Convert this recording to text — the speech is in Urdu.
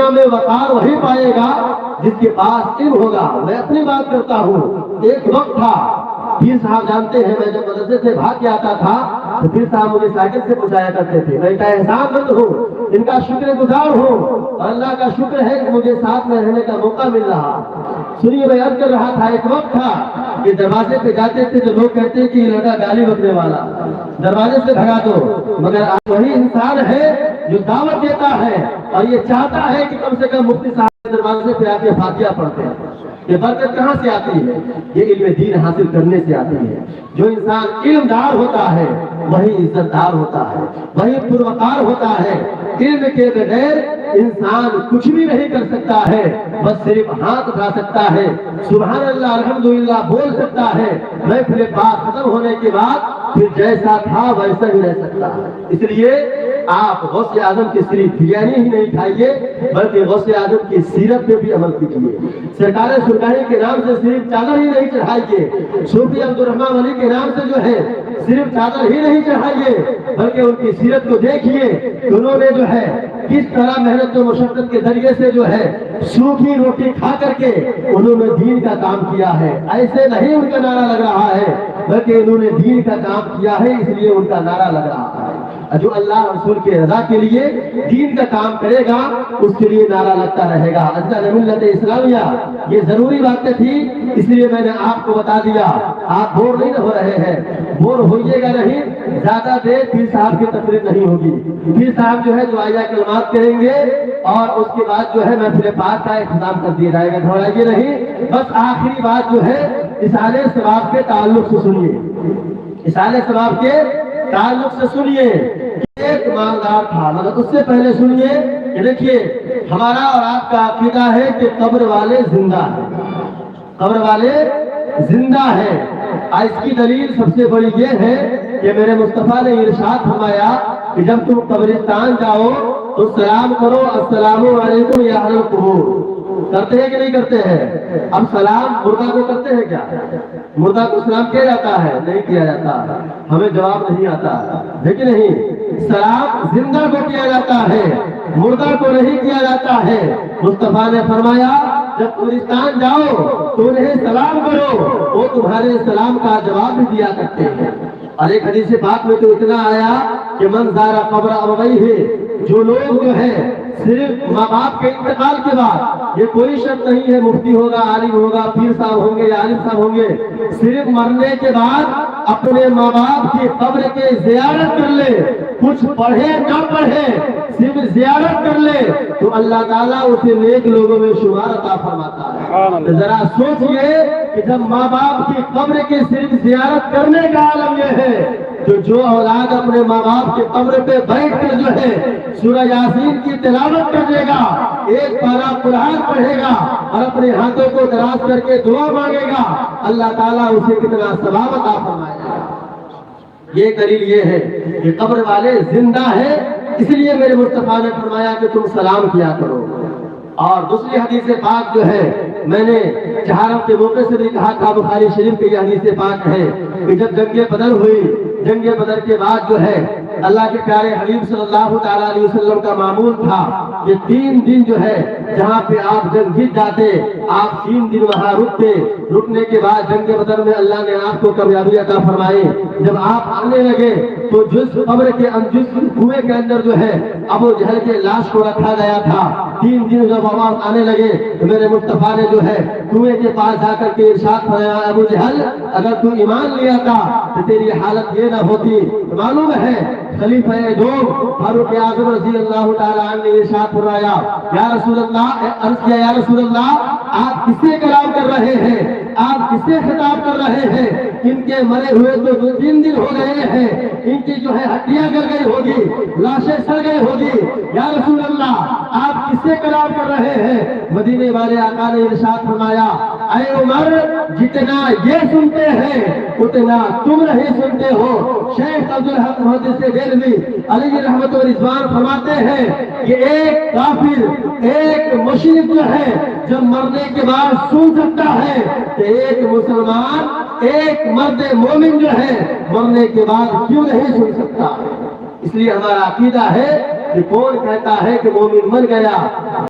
دنیا میں وقار وہی پائے گا جس کے پاس علم ہوگا۔ میں اپنی بات کرتا ہوں، ایک وقت تھا، پیر صاحب جانتے ہیں میں جب مدرسے سے بھاگ کے آتا تھا تو پیر صاحب مجھے سائیکل سے پہنچایا کرتے تھے۔ میں ان کا احسان مند ہوں، ان کا شکر گزار ہوں، اور اللہ کا شکر ہے کہ مجھے ساتھ میں رہنے کا موقع مل رہا۔ سنیے، میں عرض کر رہا تھا، ایک وقت تھا کہ دروازے پہ جاتے تھے تو لوگ کہتے کہ یہ لڑکا گالی بکنے والا، دروازے سے بھگا دو، مگر آج وہی انسان ہے جو دعوت دیتا ہے اور یہ چاہتا ہے کہ کم سے کم مفتی صاحب دروازے پہ آ کے فاتحہ پڑھتے ہیں۔ یہ برکت کہاں سے آتی ہے؟ یہ علم دین حاصل کرنے سے آتی ہے۔ جو انسان علم دار ہوتا ہے وہی عزت دار ہوتا ہے، وہی پروقار ہوتا ہے۔ علم کے بغیر انسان کچھ بھی نہیں کر سکتا ہے، بس صرف ہاتھ اٹھا سکتا ہے، سبحان اللہ الحمدللہ بول سکتا ہے، محفل بات ختم ہونے کے بعد پھر جیسا تھا ویسا ہی رہ سکتا ہے۔ اس لیے آپ غوث اعظم کی صرف بریانی ہی نہیں کھائیے بلکہ غوث اعظم کی سیرت پہ بھی عمل کیجیے۔ سرکار سلطانی کے نام سے صرف چادر ہی نہیں چڑھائیے، صوفی عبدالرحمن ولی کے نام سے جو ہے صرف چادر ہی نہیں چڑھائیے بلکہ ان کی سیرت کو دیکھیے کہ انہوں نے جو ہے کس طرح محنت و مشقت کے ذریعے سے جو ہے سوکھی روٹی کھا کر کے انہوں نے دین کا کام کیا ہے۔ ایسے نہیں ان کا نعرہ لگ رہا ہے بلکہ انہوں نے دین کا کام کیا ہے، اس لیے ان کا نعرہ لگ رہا ہے۔ جو اللہ رسول کے رضا کے لیے دین کا کام کرے گا اس کے لیے نعرہ لگتا رہے گا۔ عزیزان ملت اسلامیہ، یہ ضروری باتیں تھی، اس لیے میں نے آپ کو بتا دیا۔ آپ بور نہیں ہو رہے ہیں، بور ہوئیے گا نہیں، زیادہ دیر پیر صاحب کی تقریر نہیں ہوگی۔ پیر صاحب جو ہے دعائیہ کلمات کریں گے اور اس کے بعد جو ہے محفل پاک کا اختتام کر دیا جائے گا۔ گھبرائیے نہیں، بس آخری بات جو ہے اصال ثواب کے تعلق سے سنیے، اصال ثواب کے تعلق سے سنیے۔ ایک مالدار تھا، مگر اس سے پہلے سنیے کہ دیکھیے ہمارا اور آپ کا عقیدہ ہے کہ قبر والے زندہ ہیں، قبر والے زندہ ہیں۔ اس کی دلیل سب سے بڑی یہ ہے کہ میرے مصطفیٰ نے ارشاد فرمایا کہ جب تم قبرستان جاؤ تو سلام کرو، السلام علیکم یا اہل القبور۔ کرتے ہیں کہ نہیں کرتے ہیں؟ اب سلام مردہ کو کرتے ہیں کیا؟ مردہ کو سلام کیا جاتا ہے؟ نہیں کیا جاتا، ہمیں جواب نہیں آتا ہے کہ نہیں؟ سلام زندہ کو کیا جاتا ہے، مردہ کو نہیں کیا جاتا ہے۔ مصطفیٰ نے فرمایا جب قبرستان جاؤ تو انہیں سلام کرو، وہ تمہارے سلام کا جواب بھی دیا کرتے ہیں۔ اور ایک حدیث پاک میں تو اتنا آیا کہ من زار قبر ابویہ، جو لوگ جو ہے صرف ماں باپ کے انتقال کے بعد، یہ کوئی شرط نہیں ہے مفتی ہوگا، عالم ہوگا، پیر صاحب ہوں گے یا عالم صاحب ہوں گے، صرف مرنے کے بعد اپنے ماں باپ کی قبر کے زیارت کر لے، کچھ پڑھے نہ پڑھے، صرف زیارت کر لے تو اللہ تعالیٰ اسے نیک لوگوں میں شمار عطا فرماتا ہے۔ ذرا سوچئے کہ جب ماں باپ کی قبر کی صرف زیارت کرنے کا عالم یہ ہے تو جو اولاد اپنے ماں باپ کے قبر پہ بیٹھ کر جو ہے سورہ یاسین کی تلاوت کر دے گا، ایک پارہ قرآن پڑھے گا اور اپنے ہاتھوں کو دراز کر کے دعا مانگے گا، اللہ تعالیٰ اسے کتنا ثواب عطا فرمائے گا۔ یہ دلیل یہ ہے کہ قبر والے زندہ ہیں، اس لیے میرے مصطفیٰ نے فرمایا کہ تم سلام کیا کرو۔ اور دوسری حدیث پاک جو ہے میں نے چہارم کے موقع سے بھی کہا تھا، بخاری شریف کی یہ حدیث پاک ہے کہ جب جنگ بدر ہوئی، جنگ بدر کے بعد جو ہے اللہ کے پیارے حبیب صلی اللہ تعالیٰ علیہ وسلم کا معمول تھا کہ 3 دن جو ہے جہاں پہ آپ جنگ جیت جاتے آپ 3 دن وہاں رکتے، رکنے کے بعد جنگ بدر میں اللہ نے آپ کو کامیابی عطا فرمائی۔ جب آپ آنے لگے تو جس قبر کے جس کنویں کے اندر جو ہے ابو جہل کے لاش کو رکھا گیا تھا، 3 دن جب آواز آنے لگے تو میرے مصطفیٰ نے جو ہے کنویں کے پاس جا کر کے ارشاد فرمایا، ابو جہل اگر تو ایمان لیا تھا تو تیری حالت یہ نہ ہوتی۔ معلوم ہے خلیفہ دوم فاروق اعظم رضی اللہ تعالیٰ عنہ نے ارشاد فرمایا، یا رسول اللہ، عرض کیا یا رسول اللہ آپ کس سے کلام کر رہے ہیں، آپ کس سے خطاب کر رہے ہیں؟ ان کے مرے ہوئے تو 3 دن ہو گئے ہیں، ان کی جو ہے ہڈیاں گل گئی ہوگی، لاشیں سڑ گئی ہوگی، یا رسول اللہ آپ کس سے کلام کر رہے ہیں؟ مدینے والے آقا نے ارشاد فرمایا، اے عمر جتنا یہ سنتے ہیں اتنا تم نہیں سنتے ہو۔ شیخ عبدالحق محدث دہلوی علیہ رحمت و رضوان فرماتے ہیں کہ ایک کافر، ایک مشرک جو ہے جب مرنے کے بعد سن سکتا ہے تو ایک مسلمان، ایک مرد مومن جو ہے مرنے کے بعد کیوں نہیں سن سکتا؟ اس لیے ہمارا عقیدہ ہے کہ کون کہتا ہے کہ مومن مر گیا